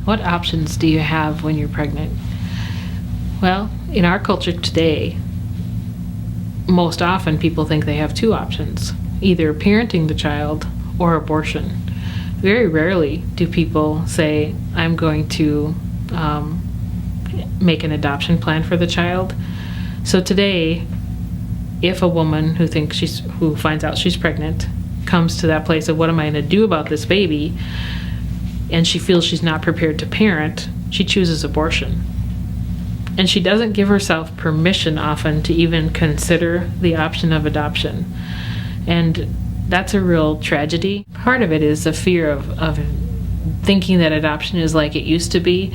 What options do you have when you're pregnant? Well, in our culture today, most often people think they have two options, either parenting the child or abortion. Very rarely do people say, I'm going to make an adoption plan for the child. So today, if a woman who finds out she's pregnant comes to that place of what am I going to do about this baby, and she feels she's not prepared to parent, she chooses abortion. And she doesn't give herself permission often to even consider the option of adoption. And that's a real tragedy. Part of it is the fear of thinking that adoption is like it used to be.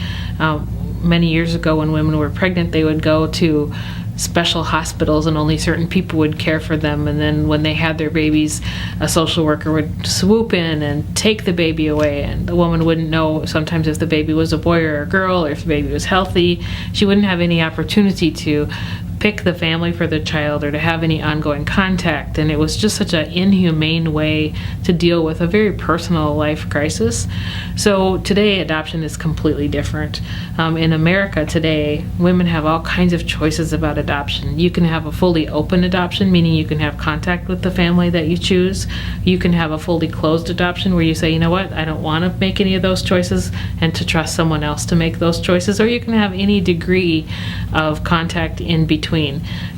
Many years ago when women were pregnant, they would go to special hospitals and only certain people would care for them, and then when they had their babies, a social worker would swoop in and take the baby away, and the woman wouldn't know sometimes if the baby was a boy or a girl, or if the baby was healthy. She wouldn't have any opportunity to pick the family for the child or to have any ongoing contact, and it was just such an inhumane way to deal with a very personal life crisis. So today adoption is completely different. In America today, women have all kinds of choices about adoption. You can have a fully open adoption, meaning you can have contact with the family that you choose. You can have a fully closed adoption where you say, you know what, I don't want to make any of those choices, and to trust someone else to make those choices. Or you can have any degree of contact in between.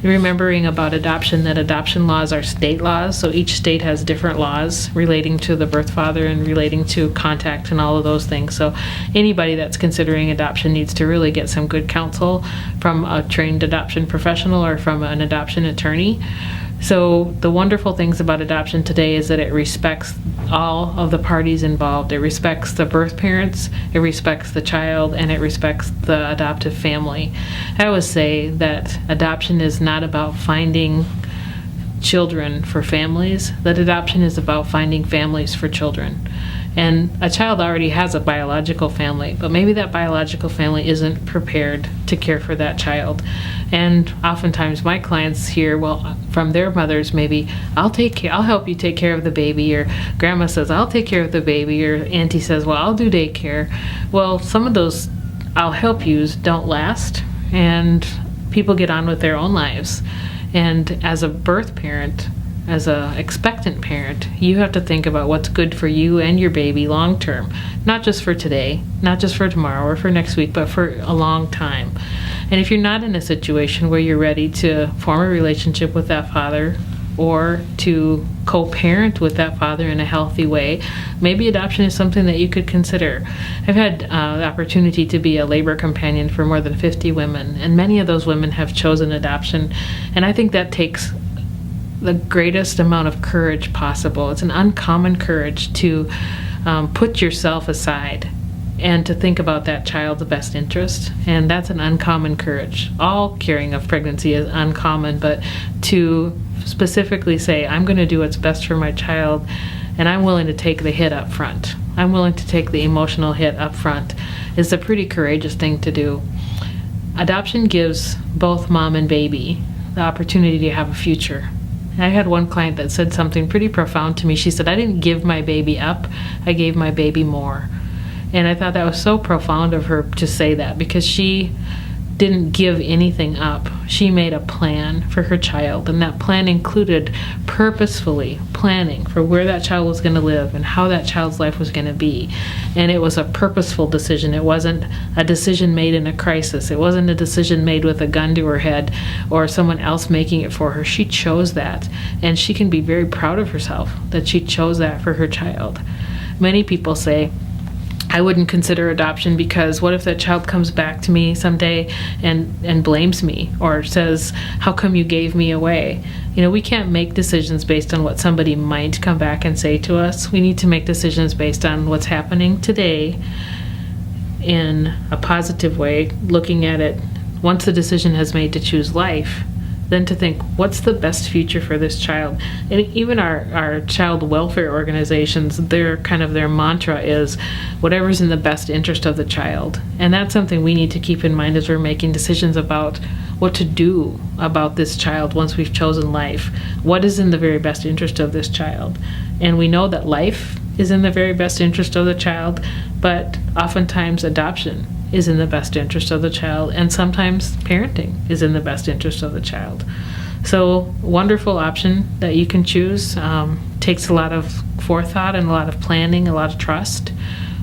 Remembering about adoption that adoption laws are state laws, so each state has different laws relating to the birth father and relating to contact and all of those things. So anybody that's considering adoption needs to really get some good counsel from a trained adoption professional or from an adoption attorney. So the wonderful things about adoption today is that it respects all of the parties involved. It respects the birth parents, it respects the child, and it respects the adoptive family. I always say that adoption is not about finding children for families, that adoption is about finding families for children. And a child already has a biological family, but maybe that biological family isn't prepared to care for that child. And oftentimes my clients hear, well, from their mothers, maybe, I'll help you take care of the baby, or grandma says, I'll take care of the baby, or auntie says, well, I'll do daycare. Well, some of those I'll help yous don't last, and people get on with their own lives. And as a birth parent, as a expectant parent, you have to think about what's good for you and your baby long term, not just for today, not just for tomorrow or for next week, but for a long time. And if you're not in a situation where you're ready to form a relationship with that father or to co-parent with that father in a healthy way, maybe adoption is something that you could consider. I've had the opportunity to be a labor companion for more than 50 women, and many of those women have chosen adoption, and I think that takes the greatest amount of courage possible. It's an uncommon courage to put yourself aside and to think about that child's best interest, and that's an uncommon courage. All caring of pregnancy is uncommon, but to specifically say, I'm going to do what's best for my child, and I'm willing to take the hit up front. I'm willing to take the emotional hit up front is a pretty courageous thing to do. Adoption gives both mom and baby the opportunity to have a future. I had one client that said something pretty profound to me. She said, I didn't give my baby up, I gave my baby more. And I thought that was so profound of her to say that, because she didn't give anything up. She made a plan for her child, and that plan included purposefully planning for where that child was going to live and how that child's life was going to be. And it was a purposeful decision. It wasn't a decision made in a crisis. It wasn't a decision made with a gun to her head or someone else making it for her. She chose that, and she can be very proud of herself that she chose that for her child. Many people say, I wouldn't consider adoption because what if that child comes back to me someday and blames me or says, how come you gave me away? You know, we can't make decisions based on what somebody might come back and say to us. We need to make decisions based on what's happening today in a positive way, looking at it once the decision has made to choose life, then to think, what's the best future for this child? And even our child welfare organizations, their mantra is whatever's in the best interest of the child. And that's something we need to keep in mind as we're making decisions about what to do about this child once we've chosen life. What is in the very best interest of this child? And we know that life is in the very best interest of the child, but oftentimes adoption is in the best interest of the child, and sometimes parenting is in the best interest of the child. So, wonderful option that you can choose. Takes a lot of forethought and a lot of planning, a lot of trust,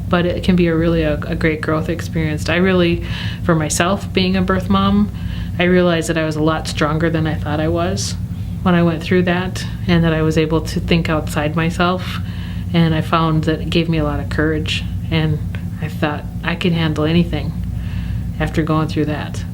but it can be a great growth experience. I really, for myself, being a birth mom, I realized that I was a lot stronger than I thought I was when I went through that, and that I was able to think outside myself, and I found that it gave me a lot of courage, and I thought I could handle anything after going through that.